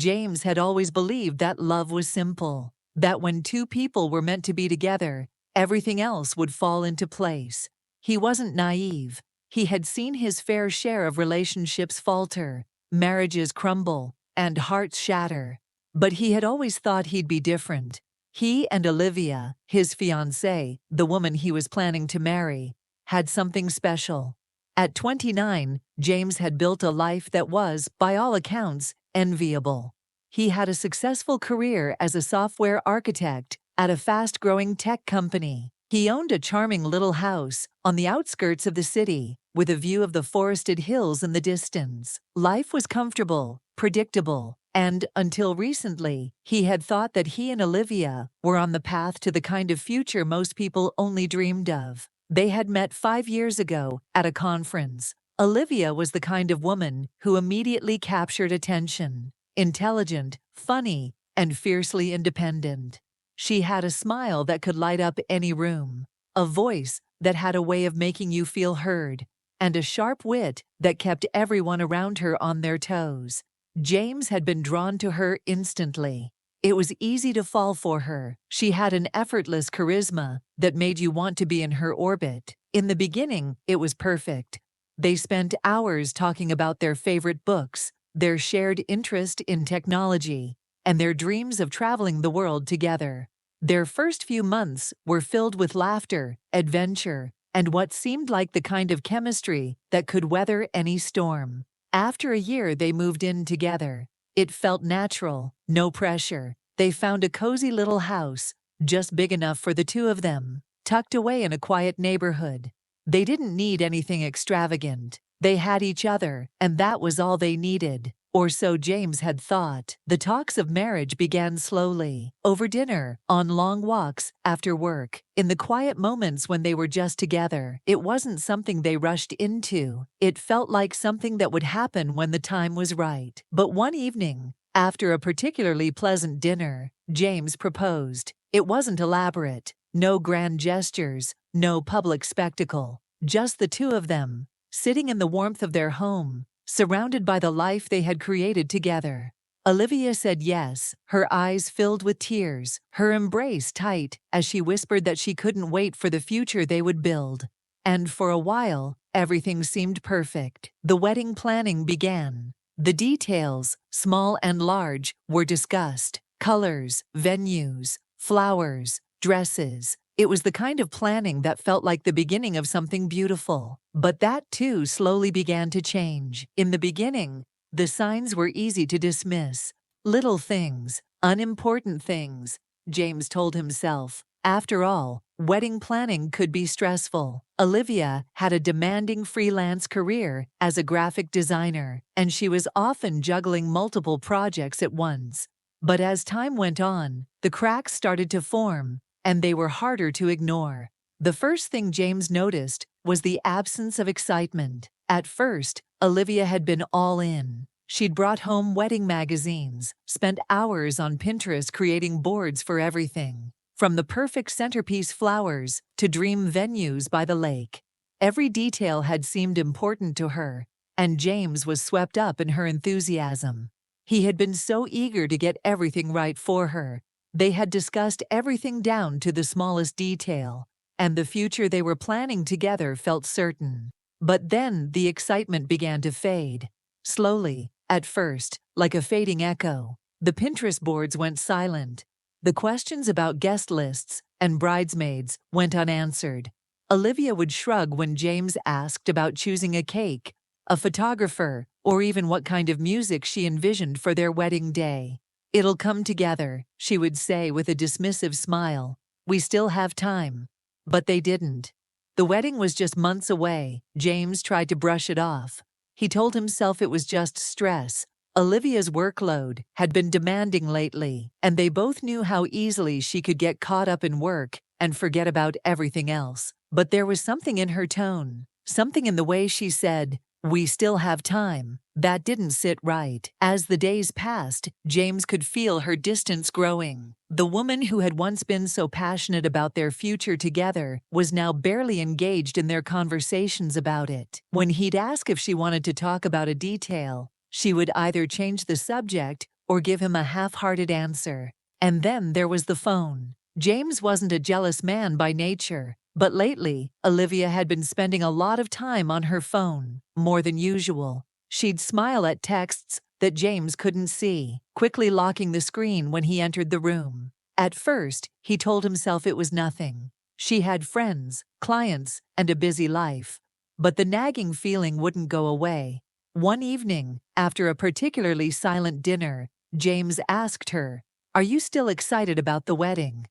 James had always believed that love was simple, that when two people were meant to be together, everything else would fall into place. He wasn't naive. He had seen his fair share of relationships falter, marriages crumble, and hearts shatter. But he had always thought he'd be different. He and Olivia, his fiancée, the woman he was planning to marry, had something special. At 29, James had built a life that was, by all accounts, enviable. He had a successful career as a software architect at a fast-growing tech company. He owned a charming little house on the outskirts of the city, with a view of the forested hills in the distance. Life was comfortable, predictable, and, until recently, he had thought that he and Olivia were on the path to the kind of future most people only dreamed of. They had met 5 years ago at a conference. Olivia was the kind of woman who immediately captured attention. Intelligent, funny, and fiercely independent. She had a smile that could light up any room, a voice that had a way of making you feel heard, and a sharp wit that kept everyone around her on their toes. James had been drawn to her instantly. It was easy to fall for her. She had an effortless charisma that made you want to be in her orbit. In the beginning, it was perfect. They spent hours talking about their favorite books, their shared interest in technology, and their dreams of traveling the world together. Their first few months were filled with laughter, adventure, and what seemed like the kind of chemistry that could weather any storm. After a year, they moved in together. It felt natural, no pressure. They found a cozy little house, just big enough for the two of them, tucked away in a quiet neighborhood. They didn't need anything extravagant. They had each other, and that was all they needed. Or so James had thought. The talks of marriage began slowly, over dinner, on long walks, after work, in the quiet moments when they were just together. It wasn't something they rushed into. It felt like something that would happen when the time was right. But one evening, after a particularly pleasant dinner, James proposed. It wasn't elaborate, no grand gestures, no public spectacle, just the two of them, sitting in the warmth of their home, surrounded by the life they had created together. Olivia said yes, her eyes filled with tears, her embrace tight as she whispered that she couldn't wait for the future they would build. And for a while, everything seemed perfect. The wedding planning began. The details, small and large, were discussed. Colors, venues, flowers, dresses. It was the kind of planning that felt like the beginning of something beautiful. But that too slowly began to change. In the beginning, the signs were easy to dismiss. Little things, unimportant things, James told himself. After all, wedding planning could be stressful. Olivia had a demanding freelance career as a graphic designer, and she was often juggling multiple projects at once. But as time went on, the cracks started to form, and they were harder to ignore. The first thing James noticed was the absence of excitement. At first, Olivia had been all in. She'd brought home wedding magazines, spent hours on Pinterest creating boards for everything, from the perfect centerpiece flowers to dream venues by the lake. Every detail had seemed important to her, and James was swept up in her enthusiasm. He had been so eager to get everything right for her. They had discussed everything down to the smallest detail, and the future they were planning together felt certain. But then the excitement began to fade. Slowly, at first, like a fading echo, the Pinterest boards went silent. The questions about guest lists and bridesmaids went unanswered. Olivia would shrug when James asked about choosing a cake, a photographer, or even what kind of music she envisioned for their wedding day. "It'll come together," she would say with a dismissive smile. "We still have time." But they didn't. The wedding was just months away. James tried to brush it off. He told himself it was just stress. Olivia's workload had been demanding lately, and they both knew how easily she could get caught up in work and forget about everything else. But there was something in her tone, something in the way she said, "We still have time," that didn't sit right. As the days passed, James could feel her distance growing. The woman who had once been so passionate about their future together was now barely engaged in their conversations about it. When he'd ask if she wanted to talk about a detail, she would either change the subject or give him a half-hearted answer. And then there was the phone. James wasn't a jealous man by nature, but lately, Olivia had been spending a lot of time on her phone, more than usual. She'd smile at texts that James couldn't see, quickly locking the screen when he entered the room. At first, he told himself it was nothing. She had friends, clients, and a busy life. But the nagging feeling wouldn't go away. One evening, after a particularly silent dinner, James asked her, "Are you still excited about the wedding?"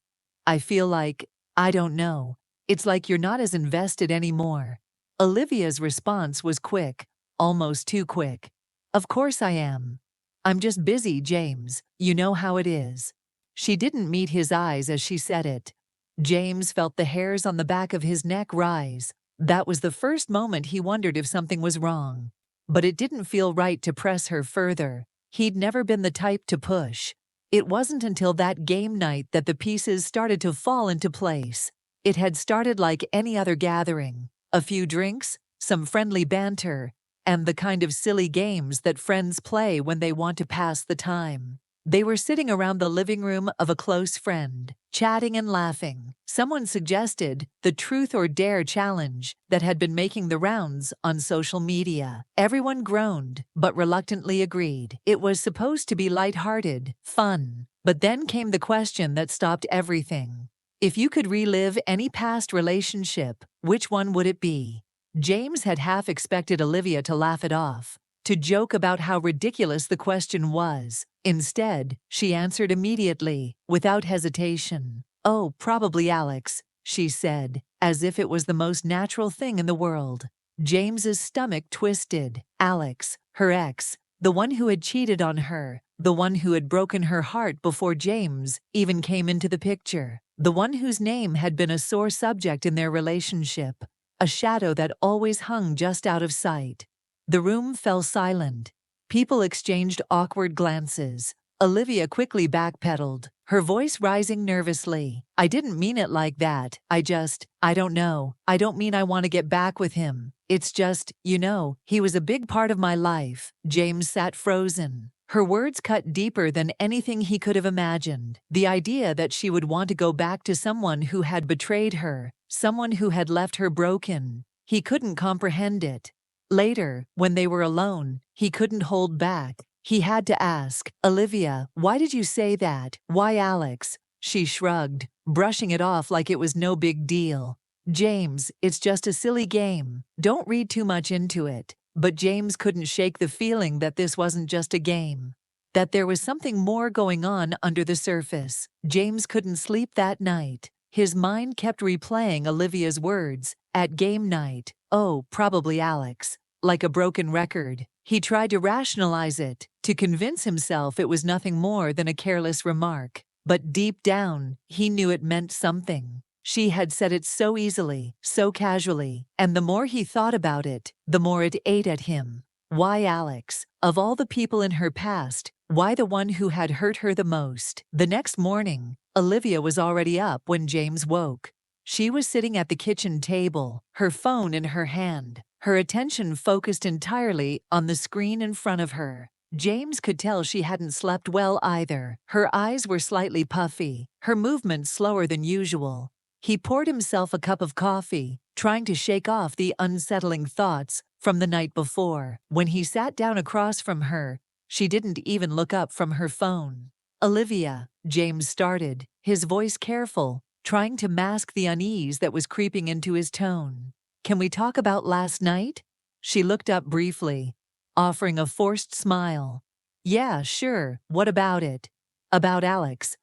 "I feel like, I don't know. It's like you're not as invested anymore." Olivia's response was quick, almost too quick. "Of course I am. I'm just busy, James. You know how it is." She didn't meet his eyes as she said it. James felt the hairs on the back of his neck rise. That was the first moment he wondered if something was wrong. But it didn't feel right to press her further. He'd never been the type to push. It wasn't until that game night that the pieces started to fall into place. It had started like any other gathering. A few drinks, some friendly banter, and the kind of silly games that friends play when they want to pass the time. They were sitting around the living room of a close friend, chatting and laughing. Someone suggested the Truth or Dare challenge that had been making the rounds on social media. Everyone groaned, but reluctantly agreed. It was supposed to be lighthearted, fun. But then came the question that stopped everything. If you could relive any past relationship, which one would it be? James had half expected Olivia to laugh it off, to joke about how ridiculous the question was. Instead, she answered immediately, without hesitation. "Oh, probably Alex," she said, as if it was the most natural thing in the world. James's stomach twisted. Alex, her ex, the one who had cheated on her, the one who had broken her heart before James even came into the picture, the one whose name had been a sore subject in their relationship, a shadow that always hung just out of sight. The room fell silent. People exchanged awkward glances. Olivia quickly backpedaled, her voice rising nervously. "I didn't mean it like that. I don't know. I don't mean I want to get back with him. It's just, he was a big part of my life." James sat frozen. Her words cut deeper than anything he could have imagined. The idea that she would want to go back to someone who had betrayed her, someone who had left her broken. He couldn't comprehend it. Later, when they were alone, he couldn't hold back. He had to ask, "Olivia, why did you say that? Why Alex?" She shrugged, brushing it off like it was no big deal. "James, it's just a silly game. Don't read too much into it." But James couldn't shake the feeling that this wasn't just a game, that there was something more going on under the surface. James couldn't sleep that night. His mind kept replaying Olivia's words, "at game night. Oh, probably Alex." Like a broken record. He tried to rationalize it, to convince himself it was nothing more than a careless remark. But deep down, he knew it meant something. She had said it so easily, so casually, and the more he thought about it, the more it ate at him. Why Alex? Of all the people in her past, why the one who had hurt her the most? The next morning, Olivia was already up when James woke. She was sitting at the kitchen table, her phone in her hand, her attention focused entirely on the screen in front of her. James could tell she hadn't slept well either. Her eyes were slightly puffy, her movements slower than usual. He poured himself a cup of coffee, trying to shake off the unsettling thoughts from the night before. When he sat down across from her, she didn't even look up from her phone. "Olivia," James started, his voice careful, trying to mask the unease that was creeping into his tone. "Can we talk about last night?" She looked up briefly, offering a forced smile. "Yeah, sure. What about it?" "About Alex.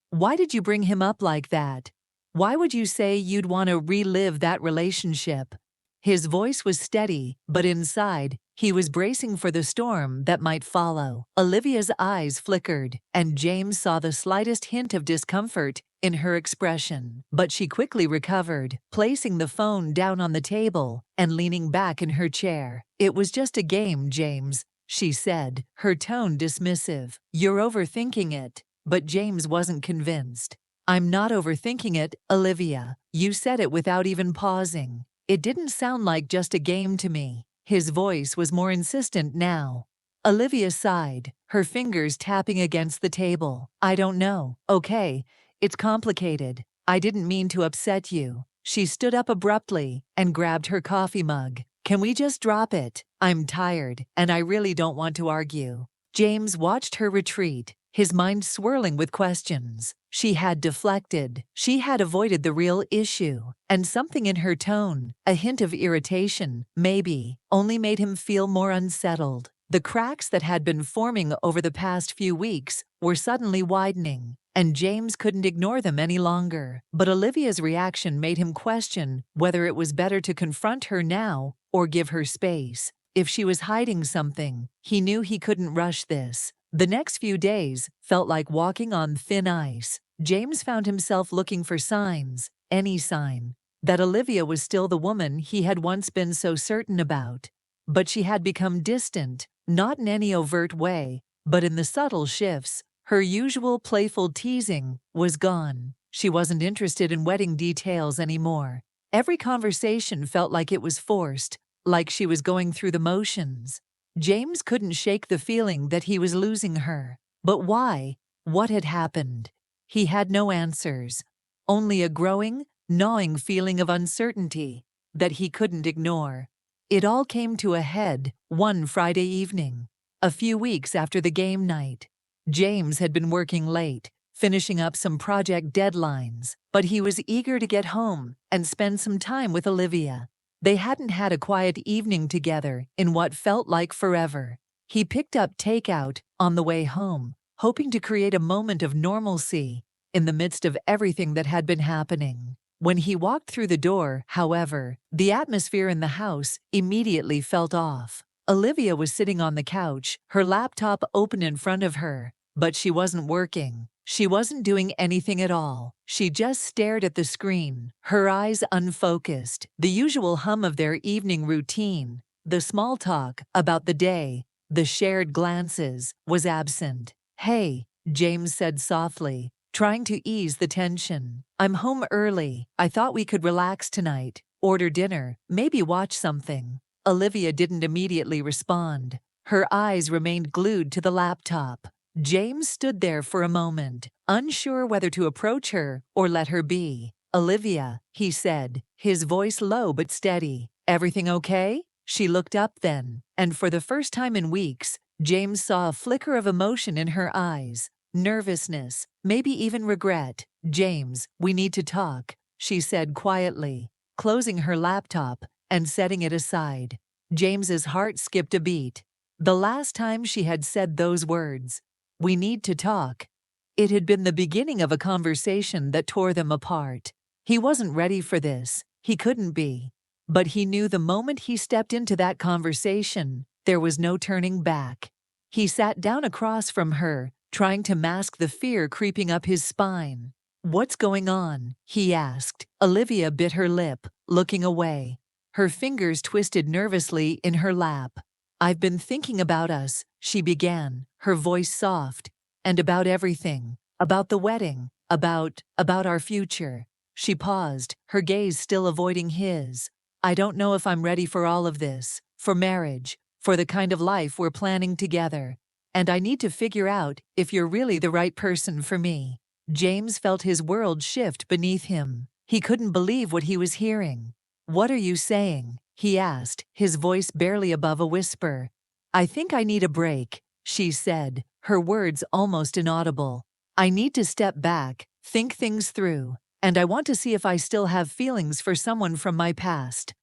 Why did you bring him up like that? Why would you say you'd want to relive that relationship?" His voice was steady, but inside, he was bracing for the storm that might follow. Olivia's eyes flickered, and James saw the slightest hint of discomfort in her expression. But she quickly recovered, placing the phone down on the table and leaning back in her chair. "It was just a game, James," she said, her tone dismissive. "You're overthinking it." But James wasn't convinced. "I'm not overthinking it, Olivia." You said it without even pausing. It didn't sound like just a game to me. His voice was more insistent now. Olivia sighed, her fingers tapping against the table. I don't know. Okay, it's complicated. I didn't mean to upset you. She stood up abruptly and grabbed her coffee mug. Can we just drop it? I'm tired, and I really don't want to argue. James watched her retreat, his mind swirling with questions. She had deflected. She had avoided the real issue. And something in her tone, a hint of irritation, maybe, only made him feel more unsettled. The cracks that had been forming over the past few weeks were suddenly widening, and James couldn't ignore them any longer. But Olivia's reaction made him question whether it was better to confront her now or give her space. If she was hiding something, he knew he couldn't rush this. The next few days felt like walking on thin ice. James found himself looking for signs, any sign, that Olivia was still the woman he had once been so certain about. But she had become distant, not in any overt way, but in the subtle shifts. Her usual playful teasing was gone. She wasn't interested in wedding details anymore. Every conversation felt like it was forced, like she was going through the motions. James couldn't shake the feeling that he was losing her. But why? What had happened? He had no answers, only a growing, gnawing feeling of uncertainty that he couldn't ignore. It all came to a head one Friday evening, a few weeks after the game night. James had been working late, finishing up some project deadlines, but he was eager to get home and spend some time with Olivia. They hadn't had a quiet evening together in what felt like forever. He picked up takeout on the way home, hoping to create a moment of normalcy in the midst of everything that had been happening. When he walked through the door, however, the atmosphere in the house immediately felt off. Olivia was sitting on the couch, her laptop open in front of her, but she wasn't working. She wasn't doing anything at all. She just stared at the screen, her eyes unfocused. The usual hum of their evening routine, the small talk about the day, the shared glances, was absent. Hey, James said softly, trying to ease the tension. I'm home early. I thought we could relax tonight, order dinner, maybe watch something. Olivia didn't immediately respond. Her eyes remained glued to the laptop. James stood there for a moment, unsure whether to approach her or let her be. Olivia, he said, his voice low but steady. Everything okay? She looked up then, and for the first time in weeks, James saw a flicker of emotion in her eyes. Nervousness, maybe even regret. James, we need to talk, she said quietly, closing her laptop and setting it aside. James's heart skipped a beat. The last time she had said those words, we need to talk, it had been the beginning of a conversation that tore them apart. He wasn't ready for this. He couldn't be. But he knew the moment he stepped into that conversation, there was no turning back. He sat down across from her, trying to mask the fear creeping up his spine. What's going on? He asked. Olivia bit her lip, looking away. Her fingers twisted nervously in her lap. I've been thinking about us, she began, her voice soft, and about everything, about the wedding, about our future. She paused, her gaze still avoiding his. I don't know if I'm ready for all of this, for marriage, for the kind of life we're planning together. And I need to figure out if you're really the right person for me. James felt his world shift beneath him. He couldn't believe what he was hearing. What are you saying? He asked, his voice barely above a whisper. I think I need a break, she said, her words almost inaudible. I need to step back, think things through, and I want to see if I still have feelings for someone from my past.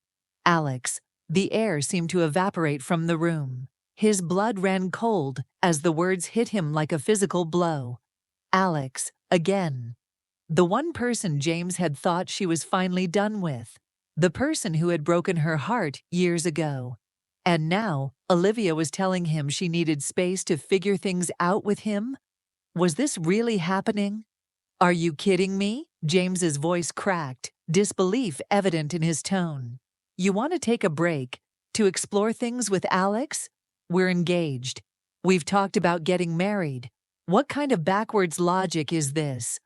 Alex. The air seemed to evaporate from the room. His blood ran cold as the words hit him like a physical blow. Alex, again. The one person James had thought she was finally done with. The person who had broken her heart years ago. And now, Olivia was telling him she needed space to figure things out with him? Was this really happening? Are you kidding me? James's voice cracked, disbelief evident in his tone. You want to take a break, to explore things with Alex? We're engaged. We've talked about getting married. What kind of backwards logic is this?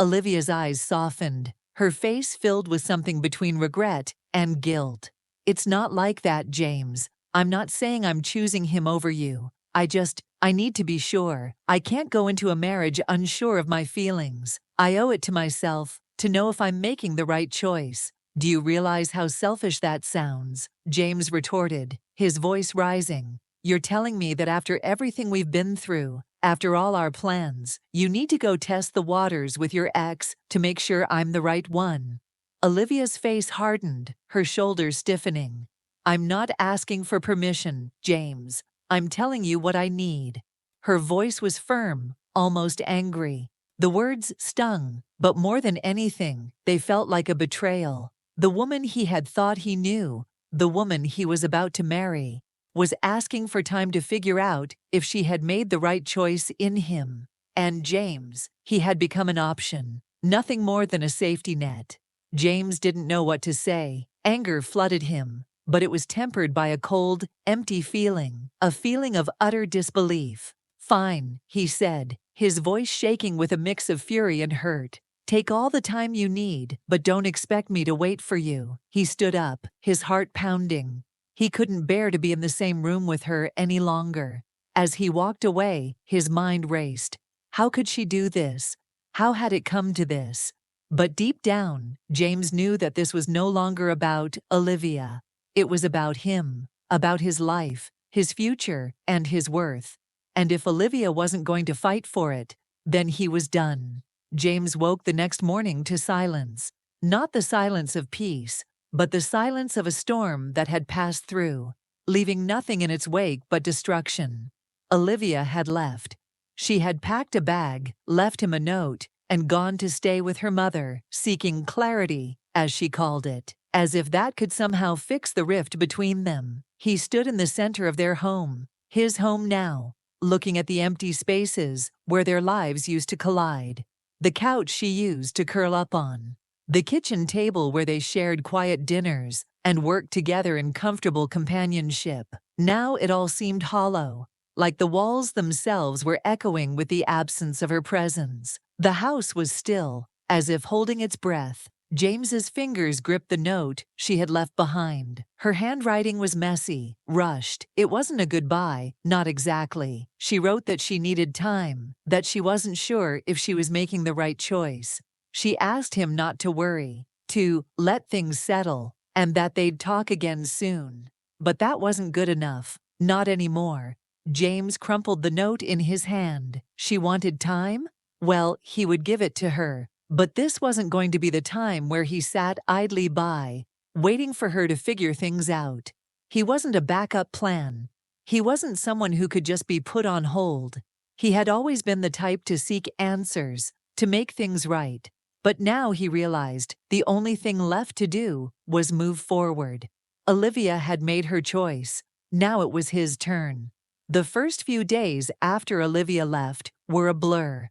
Olivia's eyes softened, her face filled with something between regret and guilt. It's not like that, James. I'm not saying I'm choosing him over you. I need to be sure. I can't go into a marriage unsure of my feelings. I owe it to myself to know if I'm making the right choice. Do you realize how selfish that sounds? James retorted, his voice rising. You're telling me that after everything we've been through, after all our plans, you need to go test the waters with your ex to make sure I'm the right one. Olivia's face hardened, her shoulders stiffening. I'm not asking for permission, James. I'm telling you what I need. Her voice was firm, almost angry. The words stung, but more than anything, they felt like a betrayal. The woman he had thought he knew, the woman he was about to marry, was asking for time to figure out if she had made the right choice in him. And James, he had become an option, nothing more than a safety net. James didn't know what to say. Anger flooded him, but it was tempered by a cold, empty feeling, a feeling of utter disbelief. Fine, he said, his voice shaking with a mix of fury and hurt. Take all the time you need, but don't expect me to wait for you. He stood up, his heart pounding. He couldn't bear to be in the same room with her any longer. As he walked away, his mind raced. How could she do this? How had it come to this? But deep down, James knew that this was no longer about Olivia. It was about him, about his life, his future, and his worth. And if Olivia wasn't going to fight for it, then he was done. James woke the next morning to silence. Not the silence of peace, but the silence of a storm that had passed through, leaving nothing in its wake but destruction. Olivia had left. She had packed a bag, left him a note, and gone to stay with her mother, seeking clarity, as she called it. As if that could somehow fix the rift between them. He stood in the center of their home, his home now, looking at the empty spaces where their lives used to collide. The couch she used to curl up on. The kitchen table where they shared quiet dinners and worked together in comfortable companionship. Now it all seemed hollow, like the walls themselves were echoing with the absence of her presence. The house was still, as if holding its breath. James's fingers gripped the note she had left behind. Her handwriting was messy, rushed. It wasn't a goodbye, not exactly. She wrote that she needed time, that she wasn't sure if she was making the right choice. She asked him not to worry, to let things settle, and that they'd talk again soon. But that wasn't good enough, not anymore. James crumpled the note in his hand. She wanted time? Well, he would give it to her. But this wasn't going to be the time where he sat idly by, waiting for her to figure things out. He wasn't a backup plan. He wasn't someone who could just be put on hold. He had always been the type to seek answers, to make things right. But now he realized the only thing left to do was move forward. Olivia had made her choice. Now it was his turn. The first few days after Olivia left were a blur.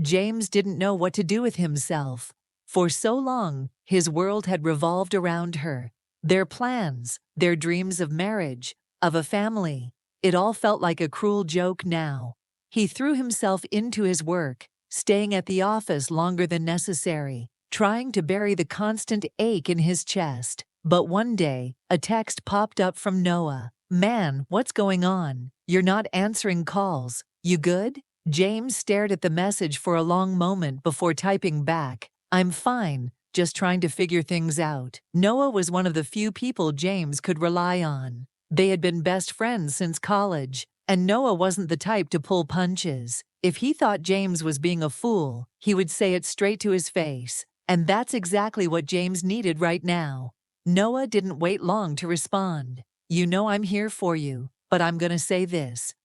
James didn't know what to do with himself. For so long, his world had revolved around her. Their plans, their dreams of marriage, of a family. It all felt like a cruel joke now. He threw himself into his work, staying at the office longer than necessary, trying to bury the constant ache in his chest. But one day, a text popped up from Noah. Man, what's going on? You're not answering calls. You good? James stared at the message for a long moment before typing back, I'm fine, just trying to figure things out. Noah was one of the few people James could rely on. They had been best friends since college, and Noah wasn't the type to pull punches. If he thought James was being a fool, he would say it straight to his face. And that's exactly what James needed right now. Noah didn't wait long to respond. You know I'm here for you, but I'm gonna say this.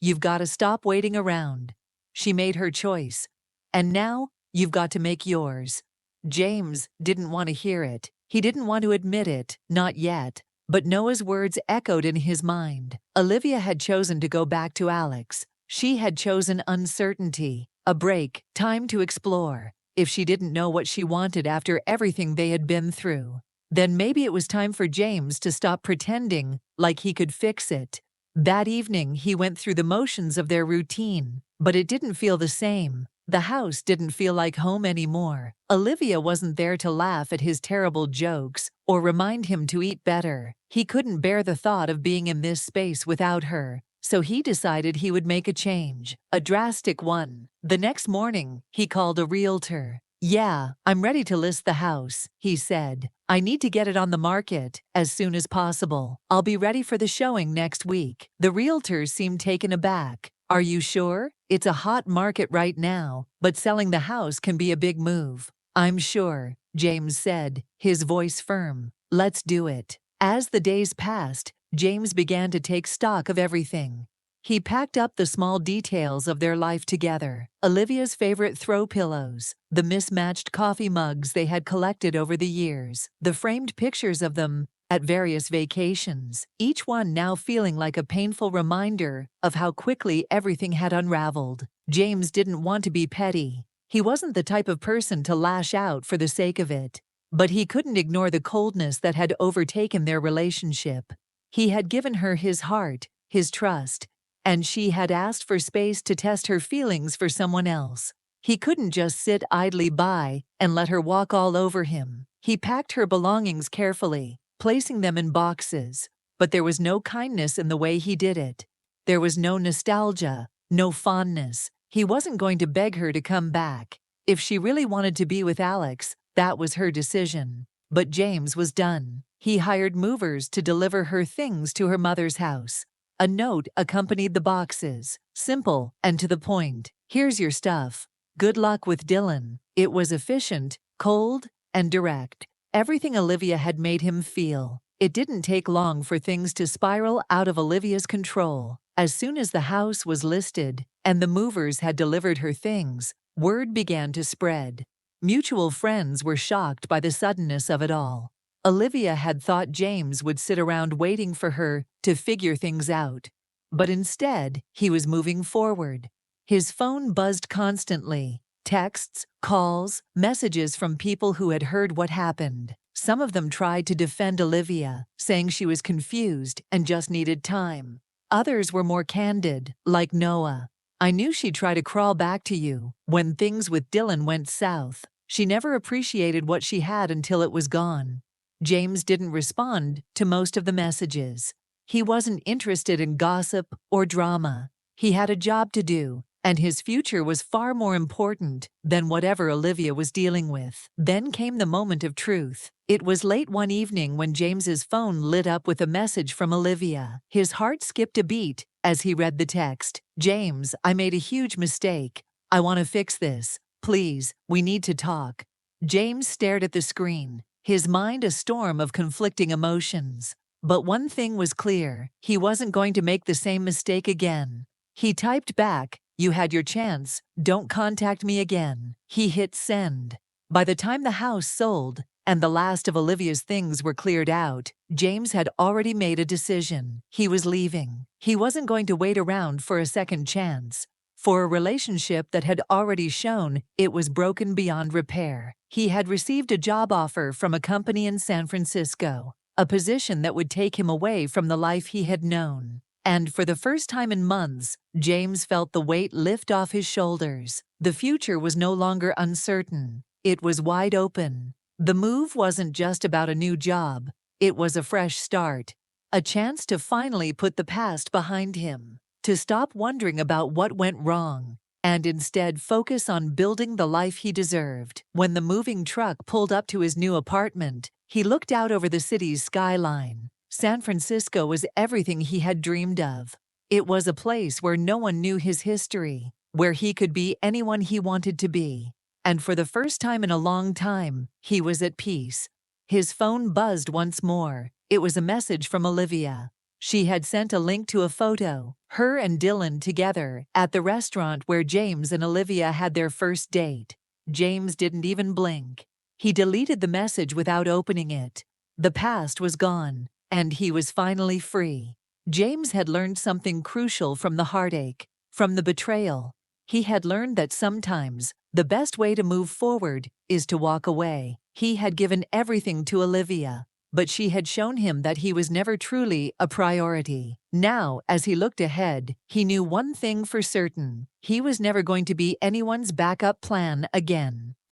You've got to stop waiting around. She made her choice. And now, you've got to make yours. James didn't want to hear it. He didn't want to admit it, not yet. But Noah's words echoed in his mind. Olivia had chosen to go back to Alex. She had chosen uncertainty, a break, time to explore. If she didn't know what she wanted after everything they had been through, then maybe it was time for James to stop pretending like he could fix it. That evening, he went through the motions of their routine, but it didn't feel the same. The house didn't feel like home anymore. Olivia wasn't there to laugh at his terrible jokes or remind him to eat better. He couldn't bear the thought of being in this space without her. so he decided he would make a change, a drastic one. The next morning, he called a realtor. "Yeah, I'm ready to list the house," he said. "I need to get it on the market as soon as possible. I'll be ready for the showing next week." The realtor seemed taken aback. "Are you sure? It's a hot market right now, but selling the house can be a big move." "I'm sure," James said, his voice firm. "Let's do it." As the days passed, James began to take stock of everything. He packed up the small details of their life together. Olivia's favorite throw pillows, the mismatched coffee mugs they had collected over the years, the framed pictures of them at various vacations, each one now feeling like a painful reminder of how quickly everything had unraveled. James didn't want to be petty. He wasn't the type of person to lash out for the sake of it. But he couldn't ignore the coldness that had overtaken their relationship. He had given her his heart, his trust, and she had asked for space to test her feelings for someone else. He couldn't just sit idly by and let her walk all over him. He packed her belongings carefully, placing them in boxes, but there was no kindness in the way he did it. There was no nostalgia, no fondness. He wasn't going to beg her to come back. If she really wanted to be with Alex, that was her decision. But James was done. He hired movers to deliver her things to her mother's house. A note accompanied the boxes, simple and to the point. "Here's your stuff. Good luck with Dylan." It was efficient, cold, and direct. Everything Olivia had made him feel. It didn't take long for things to spiral out of Olivia's control. As soon as the house was listed and the movers had delivered her things, word began to spread. Mutual friends were shocked by the suddenness of it all. Olivia had thought James would sit around waiting for her to figure things out. But instead, he was moving forward. His phone buzzed constantly. Texts, calls, messages from people who had heard what happened. Some of them tried to defend Olivia, saying she was confused and just needed time. Others were more candid, like Noah. "I knew she'd try to crawl back to you when things with Dylan went south. She never appreciated what she had until it was gone." James didn't respond to most of the messages. He wasn't interested in gossip or drama. He had a job to do, and his future was far more important than whatever Olivia was dealing with. Then came the moment of truth. It was late one evening when James's phone lit up with a message from Olivia. His heart skipped a beat as he read the text. "James, I made a huge mistake. I want to fix this. Please, we need to talk." James stared at the screen, his mind a storm of conflicting emotions. But one thing was clear, he wasn't going to make the same mistake again. He typed back, "You had your chance, don't contact me again." He hit send. By the time the house sold, and the last of Olivia's things were cleared out, James had already made a decision. He was leaving. He wasn't going to wait around for a second chance, for a relationship that had already shown it was broken beyond repair. He had received a job offer from a company in San Francisco, a position that would take him away from the life he had known. And for the first time in months, James felt the weight lift off his shoulders. The future was no longer uncertain. It was wide open. The move wasn't just about a new job. It was a fresh start. A chance to finally put the past behind him. To stop wondering about what went wrong, and instead focus on building the life he deserved. When the moving truck pulled up to his new apartment, he looked out over the city's skyline. San Francisco was everything he had dreamed of. It was a place where no one knew his history, where he could be anyone he wanted to be. And for the first time in a long time, he was at peace. His phone buzzed once more. It was a message from Olivia. She had sent a link to a photo, her and Dylan together at the restaurant where James and Olivia had their first date. James didn't even blink. He deleted the message without opening it. The past was gone, and he was finally free. James had learned something crucial from the heartache, from the betrayal. He had learned that sometimes the best way to move forward is to walk away. He had given everything to Olivia, but she had shown him that he was never truly a priority. Now, as he looked ahead, he knew one thing for certain. He was never going to be anyone's backup plan again.